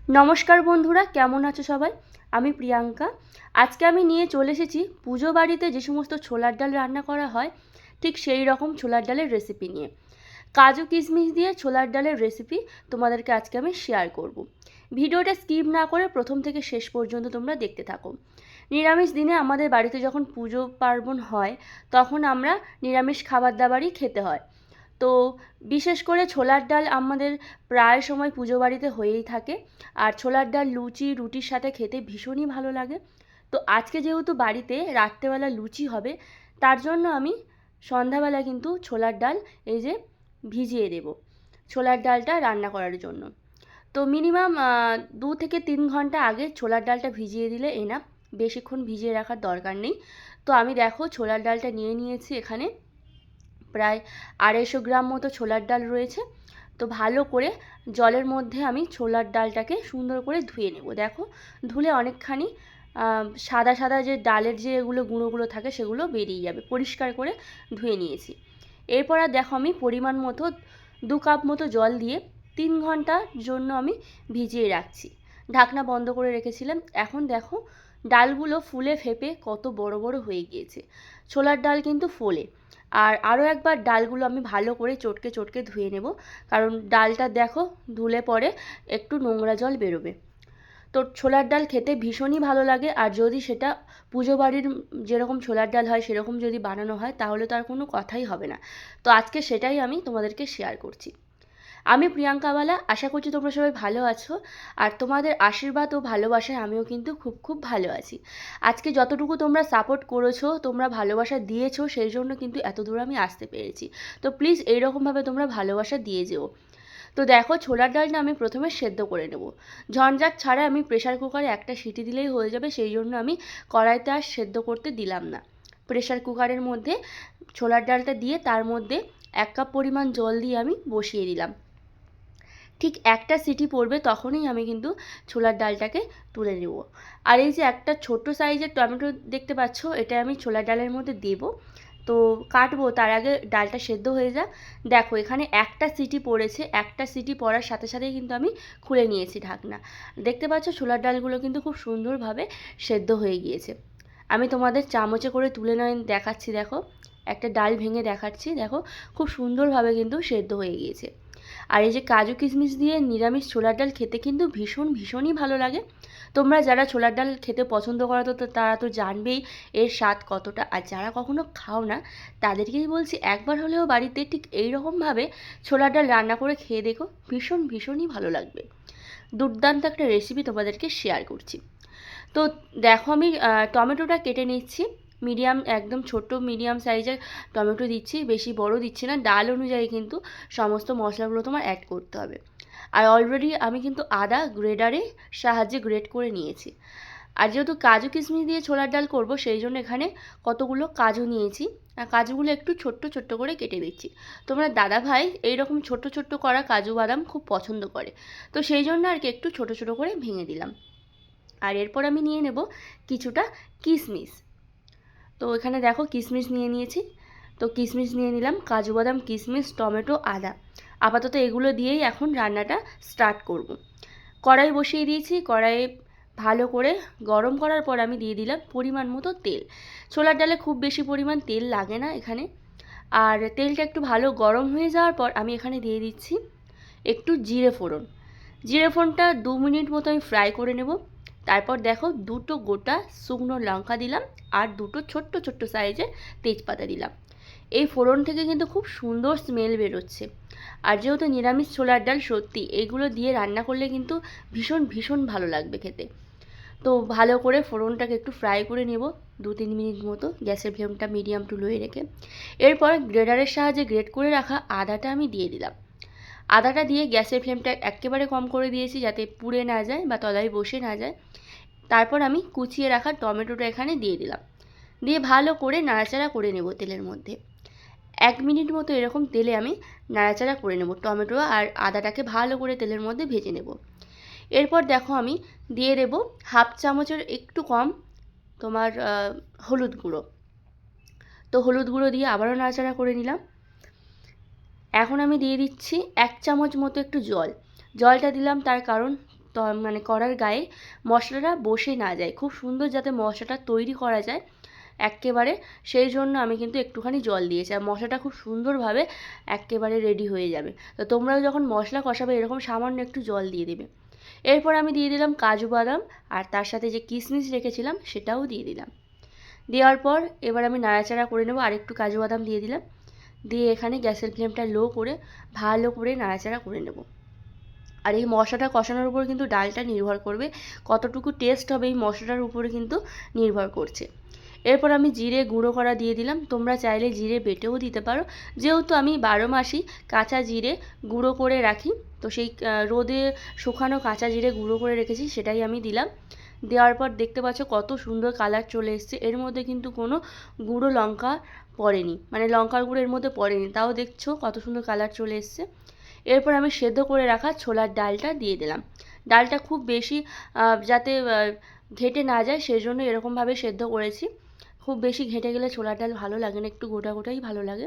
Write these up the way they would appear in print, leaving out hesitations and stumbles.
নমস্কার বন্ধুরা, কেমন আছো সবাই? আমি প্রিয়াঙ্কা। আজকে আমি নিয়ে চলে এসেছি পুজো বাড়িতে যে সমস্ত ছোলার ডাল রান্না করা হয় ঠিক সেই রকম ছোলার ডালের রেসিপি নিয়ে। কাজু কিশমিশ দিয়ে ছোলার ডালের রেসিপি তোমাদেরকে আজকে আমি শেয়ার করব। ভিডিওটা স্কিপ না করে প্রথম থেকে শেষ পর্যন্ত তোমরা দেখতে থাকো। নিরামিষ দিনে আমাদের বাড়িতে যখন পুজো পার্বণ হয় তখন আমরা নিরামিষ খাবার দাবারই খেতে হয়। তো বিশেষ করে ছোলার ডাল আমাদের প্রায় সময় পুজো বাড়িতে হয়েই থাকে। আর ছোলার ডাল লুচি রুটির সাথে খেতে ভীষণই ভালো লাগে। তো আজকে যেহেতু বাড়িতে রাত্রেবেলা লুচি হবে, তার জন্য আমি সন্ধ্যাবেলা কিন্তু ছোলার ডাল এই যে ভিজিয়ে দেব ছোলার ডালটা রান্না করার জন্য। তো মিনিমাম 2 থেকে 3 ঘন্টা আগে ছোলার ডালটা ভিজিয়ে দিলে এনাফ, বেশিক্ষণ ভিজিয়ে রাখার দরকার নেই। তো আমি দেখো ছোলার ডালটা নিয়ে নিয়েছি, এখানে প্রায় 250 গ্রাম মতো ছোলার ডাল রয়েছে। তো ভালো করে জলের মধ্যে আমি ছোলার ডালটাকে সুন্দর করে ধুয়ে নেব। দেখো ধুলে অনেকখানি সাদা সাদা যে ডালের যে এগুলো গুঁড়োগুলো থাকে সেগুলো বেরিয়ে যাবে। পরিষ্কার করে ধুয়ে নিয়েছি। এরপর আর দেখো আমি পরিমাণ মতো 2 কাপ মতো জল দিয়ে 3 ঘন্টার জন্য আমি ভিজিয়ে রাখছি। ঢাকনা বন্ধ করে রেখেছিলাম। এখন দেখো ডালগুলো ফুলে ফেপে কত বড় বড় হয়ে গিয়েছে। ছোলার ডাল কিন্তু ফোলে। আর আরও একবার ডালগুলো আমি ভালো করে চটকে চটকে ধুয়ে নেব, কারণ ডালটা দেখো ধুলে পরে একটু নোংরা জল বেরোবে। তো ছোলার ডাল খেতে ভীষণই ভালো লাগে। আর যদি সেটা পুজো বাড়ির যেরকম ছোলার ডাল হয় সেরকম যদি বানানো হয় তাহলে তো আর কোনো কথাই হবে না। তো আজকে সেটাই আমি তোমাদেরকে শেয়ার করছি। আমি প্রিয়াঙ্কা বালা, আশা করছি তোমরা সবাই ভালো আছো। আর তোমাদের আশীর্বাদ ও ভালোবাসায় আমিও কিন্তু খুব খুব ভালো আছি। আজকে যতটুকু তোমরা সাপোর্ট করেছো, তোমরা ভালোবাসা দিয়েছো, সেই জন্য কিন্তু এত দূর আমি আসতে পেরেছি। তো প্লিজ এইরকমভাবে তোমরা ভালোবাসা দিয়ে যেও। তো দেখো ছোলার ডালটা আমি প্রথমে সেদ্ধ করে নেব। ঝঞ্ঝাট ছাড়া আমি প্রেশার কুকারে একটা সিটি দিলেই হয়ে যাবে, সেই জন্য আমি কড়াইতে আর সেদ্ধ করতে দিলাম না। প্রেশার কুকারের মধ্যে ছোলার ডালটা দিয়ে তার মধ্যে 1 কাপ পরিমাণ জল দিয়ে আমি বসিয়ে দিলাম। ঠিক একটা সিটি পড়বে তখনই আমি কিন্তু ছোলার ডালটাকে তুলে নেব। আর এই যে একটা ছোট্ট সাইজের টমেটো দেখতে পাচ্ছ, এটা আমি ছোলার ডালের মধ্যে দেব। তো কাটবো তার আগে ডালটা সেদ্ধ হয়ে যাক। দেখো এখানে একটা সিটি পড়েছে, একটা সিটি পড়ার সাথে সাথেই কিন্তু আমি খুলে নিয়েছি ঢাকনা। দেখতে পাচ্ছ ছোলার ডালগুলো কিন্তু খুব সুন্দরভাবে সেদ্ধ হয়ে গিয়েছে। আমি তোমাদের চামচে করে তুলে নয় দেখাচ্ছি, দেখো একটা ডাল ভেঙে দেখাচ্ছি, দেখো খুব সুন্দরভাবে কিন্তু সেদ্ধ হয়ে গিয়েছে। আর এই যে কাজু কিশমিশ দিয়ে নিরামিষ ছোলার ডাল খেতে কিন্তু ভীষণই ভালো লাগে। তোমরা যারা ছোলার ডাল খেতে পছন্দ করো তো তারা তো জানবেই এর স্বাদ কতটা। আর যারা কখনো খাও না তাদেরকেই বলছি একবার হলেও বাড়িতে ঠিক এই রকমভাবে ছোলার ডাল রান্না করে খেয়ে দেখো, ভীষণই ভালো লাগবে। দুর্দান্ত একটা রেসিপি তোমাদেরকে শেয়ার করছি। তো দেখো আমি টমেটোটা কেটে নিচ্ছি। মিডিয়াম, একদম ছোট্ট মিডিয়াম সাইজের টমেটো দিচ্ছি, বেশি বড় দিচ্ছি না। ডাল অনুযায়ী কিন্তু সমস্ত মশলাগুলো তোমার অ্যাড করতে হবে। আর অলরেডি আমি কিন্তু আদা গ্রেডারে সাহায্যে গ্রেড করে নিয়েছি। আর যেহেতু কাজু কিশমিশ দিয়ে ছোলার ডাল করব, সেই জন্য এখানে কতগুলো কাজু নিয়েছি। আর কাজুগুলো একটু ছোট্ট ছোট্ট করে কেটে দিচ্ছি। তোমরা দাদা ভাই এইরকম ছোট্ট ছোট্ট করা কাজু বাদাম খুব পছন্দ করে, তো সেই জন্য আর কি একটু ছোট ছোট করে ভেঙে দিলাম। আর এরপর আমি নিয়ে নেব কিছুটা কিশমিশ। তো এখানে দেখো কিশমিশ নিয়ে নিয়েছি। তো কিশমিশ নিয়ে নিলাম, কাজু বাদাম কিশমিশ টমেটো আদা। আপাতত এগুলো দিয়েই এখন রান্নাটা স্টার্ট করব। কড়াই বসিয়ে দিয়েছি। কড়াইয়ে ভালো করে গরম করার পর আমি দিয়ে দিলাম পরিমাণ মতো তেল। ছোলার ডালে খুব বেশি পরিমাণ তেল লাগে না এখানে। আর তেলটা একটু ভালো গরম হয়ে যাওয়ার পর আমি এখানে দিয়ে দিচ্ছি একটু জিরে ফোড়ন। জিরে ফোড়নটা 2 মিনিট মতো আমি ফ্রাই করে নেব। তারপর দেখো দুটো গোটা শুকনো লঙ্কা দিলাম আর দুটো ছোট্ট ছোট্ট সাইজের তেজপাতা দিলাম। এই ফোড়ন থেকে কিন্তু খুব সুন্দর স্মেল বেরোচ্ছে। আর যেহেতু নিরামিষ ছোলার ডাল, সত্যি এগুলো দিয়ে রান্না করলে কিন্তু ভীষণ ভালো লাগবে খেতে। তো ভালো করে ফোড়নটাকে একটু ফ্রাই করে নেব 2-3 মিনিট মতো, গ্যাসের ফ্লেমটা মিডিয়াম টু লোয়ে রেখে। এরপর গ্রেডারের সাহায্যে গ্রেড করে রাখা আদাটা আমি দিয়ে দিলাম। আদাটা দিয়ে গ্যাসের ফ্লেমটা একেবারে কম করে দিয়েছি যাতে পুড়ে না যায় বা তলায় বসে না যায়। তারপর আমি কুচিয়ে রাখা টমেটোটা এখানে দিয়ে দিলাম। দিয়ে ভালো করে নাড়াচাড়া করে নেব তেলের মধ্যে। 1 মিনিট মতো এরকম তেলে আমি নাড়াচাড়া করে নেব। টমেটো আর আদাটাকে ভালো করে তেলের মধ্যে ভেজে নেব। এরপর দেখো আমি দিয়ে দেব হাফ চামচের একটু কম তোমার হলুদ গুঁড়ো। তো হলুদ গুঁড়ো দিয়ে আবারও নাড়াচাড়া করে নিলাম। এখন আমি দিয়ে দিচ্ছি 1 চামচ মতো একটু জল। জলটা দিলাম তার কারণ মানে কড়ার গায়ে মশলাটা বসে না যায়, খুব সুন্দর যাতে মশলাটা তৈরি করা যায় এক্কেবারে, সেই জন্য আমি কিন্তু একটুখানি জল দিয়েছি। আর মশলাটা খুব সুন্দরভাবে এক্কেবারে রেডি হয়ে যাবে। তো তোমরাও যখন মশলা কষাবে এরকম সামান্য একটু জল দিয়ে দেবে। এরপর আমি দিয়ে দিলাম কাজু বাদাম, আর তার সাথে যে কিশমিশ রেখেছিলাম সেটাও দিয়ে দিলাম। দেওয়ার পর এবার আমি নাড়াচাড়া করে নেবো, আর একটু কাজু বাদাম দিয়ে দিলাম। দিয়ে এখানে গ্যাসের ফ্লেমটা লো করে ভালো করে নাড়াচাড়া করে নেব। আর এই মশলাটা কষানোর উপর কিন্তু ডালটা নির্ভর করবে, কতটুকু টেস্ট হবে এই মশলাটার উপরে কিন্তু নির্ভর করছে। এরপর আমি জিরে গুঁড়ো করা দিয়ে দিলাম, তোমরা চাইলে জিরে বেটেও দিতে পারো, যেহেতু আমি 12 মাসই কাঁচা জিরে গুঁড়ো করে রাখি, তো সেই রোদে শুকানো কাঁচা জিরে গুঁড়ো করে রেখেছি সেটাই আমি দিলাম। দেওয়ার পর দেখতে পাচ্ছ কত সুন্দর কালার চলে এসছে, এর মধ্যে কিন্তু কোনো গুঁড়ো লঙ্কা পড়েনি, মানে লঙ্কার গুঁড়ো এর মধ্যে পড়েনি, তাও দেখছো কত সুন্দর কালার চলে এসছে। এরপর আমি সেদ্ধ করে রাখা ছোলার ডালটা দিয়ে দিলাম। ডালটা খুব বেশি যাতে ঘেটে না যায় সেই জন্য এরকমভাবে সেদ্ধ করেছি। খুব বেশি ঘেটে গেলে ছোলার ডাল ভালো লাগে না, একটু গোটা গোটাই ভালো লাগে।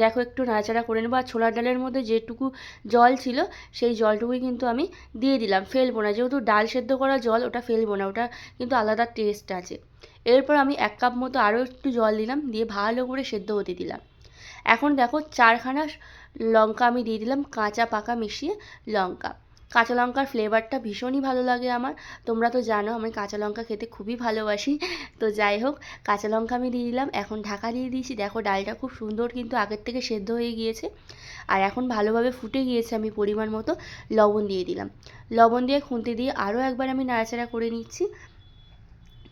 দেখো একটু নাড়াচাড়া করে নেবো। আর ছোলার ডালের মধ্যে যেটুকু জল ছিল সেই জলটুকুই কিন্তু আমি দিয়ে দিলাম, ফেলবো না, যেহেতু ডাল সেদ্ধ করা জল ওটা ফেলবো না, ওটা কিন্তু আলাদা টেস্ট আছে। এরপর আমি 1 কাপ মতো আরও একটু জল দিলাম, দিয়ে ভালো করে সেদ্ধ হতে দিলাম। এখন দেখো 4খানা লঙ্কা আমি দিয়ে দিলাম, কাঁচা পাকা মিশিয়ে লঙ্কা। কাঁচা লঙ্কার ফ্লেভারটা ভীষণই ভালো লাগে আমার, তোমরা তো জানো আমি কাঁচা লঙ্কা খেতে খুবই ভালোবাসি। তো যাই হোক, কাঁচা লঙ্কা আমি দিয়ে দিলাম, এখন ঢাকা দিয়ে দিয়েছি। দেখো ডালটা খুব সুন্দর কিন্তু আগের থেকে সেদ্ধ হয়ে গিয়েছে, আর এখন ভালোভাবে ফুটে গিয়েছে। আমি পরিমাণ মতো লবণ দিয়ে দিলাম, লবণ দিয়ে খুন্তি দিয়ে আরও একবার আমি নাড়াচাড়া করে নিচ্ছি।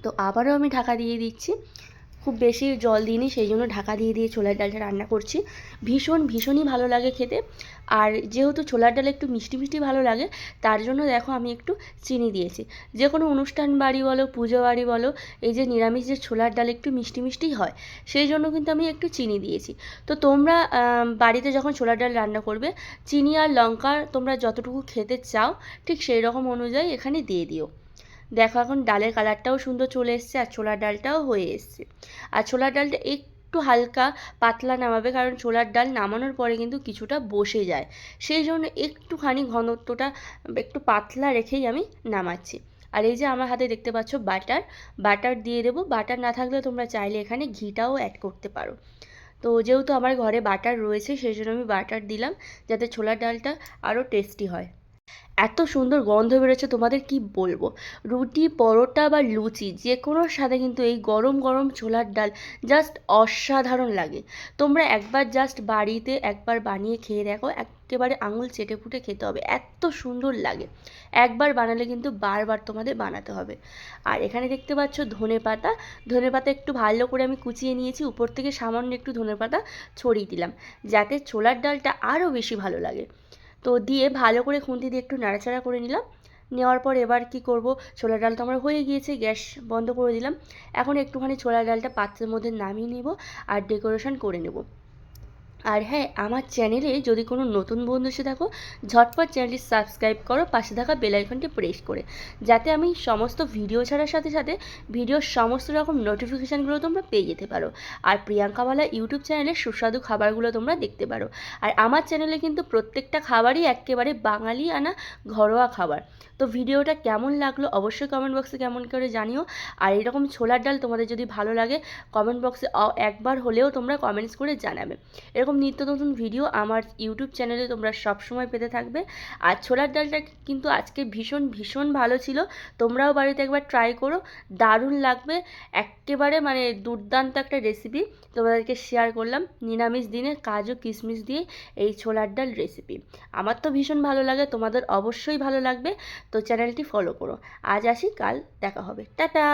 তো আবারও আমি ঢাকা দিয়ে দিচ্ছি, খুব বেশি জল দিইনি সেই জন্য ঢাকা দিয়ে দিয়ে ছোলার ডালটা রান্না করছি। ভীষণই ভালো লাগে খেতে। আর যেহেতু ছোলার ডাল একটু মিষ্টি মিষ্টি ভালো লাগে, তার জন্য দেখো আমি একটু চিনি দিয়েছি। যে কোনো অনুষ্ঠান বাড়ি বলো, পুজো বাড়ি বলো, এই যে নিরামিষ যে ছোলার ডাল একটু মিষ্টি মিষ্টিই হয়, সেই জন্য কিন্তু আমি একটু চিনি দিয়েছি। তো তোমরা বাড়িতে যখন ছোলার ডাল রান্না করবে, চিনি আর লঙ্কা তোমরা যতটুকু খেতে চাও ঠিক সেই রকম অনুযায়ী এখানে দিয়ে দিও। দেখো এখন ডালের কালারটাও সুন্দর চলে এসছে, আর ছোলার ডালটাও হয়ে এসছে। আর ছোলার ডালটা একটু হালকা পাতলা নামাবে, কারণ ছোলার ডাল নামানোর পরে কিন্তু কিছুটা বসে যায়, সেই জন্য একটুখানি ঘনত্বটা একটু পাতলা রেখেই আমি নামাচ্ছি। আর এই যে আমার হাতে দেখতে পাচ্ছ বাটার দিয়ে দেবো। বাটার না থাকলে তোমরা চাইলে এখানে ঘিটাও অ্যাড করতে পারো। তো যেহেতু আমার ঘরে বাটার রয়েছে সেই জন্য আমি বাটার দিলাম, যাতে ছোলার ডালটা আরও টেস্টি হয়। এত সুন্দর গন্ধ বেরোচ্ছে তোমাদের কি বলবো। রুটি, পরোটা বা লুচি যে কোনোর সাথে কিন্তু এই গরম গরম ছোলার ডাল জাস্ট অসাধারণ লাগে। তোমরা একবার জাস্ট বাড়িতে একবার বানিয়ে খেয়ে দেখো, একেবারে আঙুল চেটে ফুটে খেতে হবে, এত সুন্দর লাগে। একবার বানালে কিন্তু বারবার তোমাদের বানাতে হবে। আর এখানে দেখতে পাচ্ছ ধনেপাতা একটু ভালো করে আমি কুচিয়ে নিয়েছি, উপর থেকে সামান্য একটু ধনেপাতা ছড়িয়ে দিলাম, যাতে ছোলার ডালটা আরও বেশি ভালো লাগে। তো দিয়ে ভালো করে খুন্তি দিয়ে একটু নাড়াচাড়া করে নিলাম। নেওয়ার পর এবার কি করব, ছোলার ডালটা আমার হয়ে গিয়েছে, গ্যাস বন্ধ করে দিলাম। এখন একটুখানি ছোলার ডালটা পাত্রের মধ্যে নামিয়ে নেব আর ডেকোরেশন করে নেব। আর হ্যাঁ, আমার চ্যানেলে যদি কোনো নতুন বন্ধু এসে থাকো, ঝটপট চ্যানেলটি সাবস্ক্রাইব করো, পাশে থাকা বেল আইকনটি প্রেস করে, যাতে আমি সমস্ত ভিডিও ছাড়ার সাথে সাথে ভিডিওর সমস্ত রকম নোটিফিকেশানগুলো তোমরা পেয়ে যেতে পারো। আর প্রিয়াঙ্কা বালা ইউটিউব চ্যানেলের সুস্বাদু খাবারগুলো তোমরা দেখতে পারো। আর আমার চ্যানেলে কিন্তু প্রত্যেকটা খাবারই একেবারে বাঙালি আনা ঘরোয়া খাবার। তো ভিডিওটা কেমন লাগলো অবশ্যই কমেন্ট বক্সে কেমন করে জানিও। আর এরকম ছোলার ডাল তোমাদের যদি ভালো লাগে, কমেন্ট বক্সে একবার হলেও তোমরা কমেন্টস করে জানাবে। এরকম নিত্য নতুন ভিডিও আমার ইউটিউব চ্যানেলে তোমরা সবসময় পেতে থাকবে। আর ছোলার ডালটা কিন্তু আজকে ভীষণ ভালো ছিল, তোমরাও বাড়িতে একবার ট্রাই করো, দারুণ লাগবে। একেবারে মানে দুর্দান্ত একটা রেসিপি তোমাদেরকে শেয়ার করলাম, নিরামিষ দিনে কাজু কিশমিশ দিয়ে এই ছোলার ডাল রেসিপি। আমার তো ভীষণ ভালো লাগে, তোমাদের অবশ্যই ভালো লাগবে। তো চ্যানেলটি ফলো করো। আজ আসি, কাল দেখা হবে, টাটা।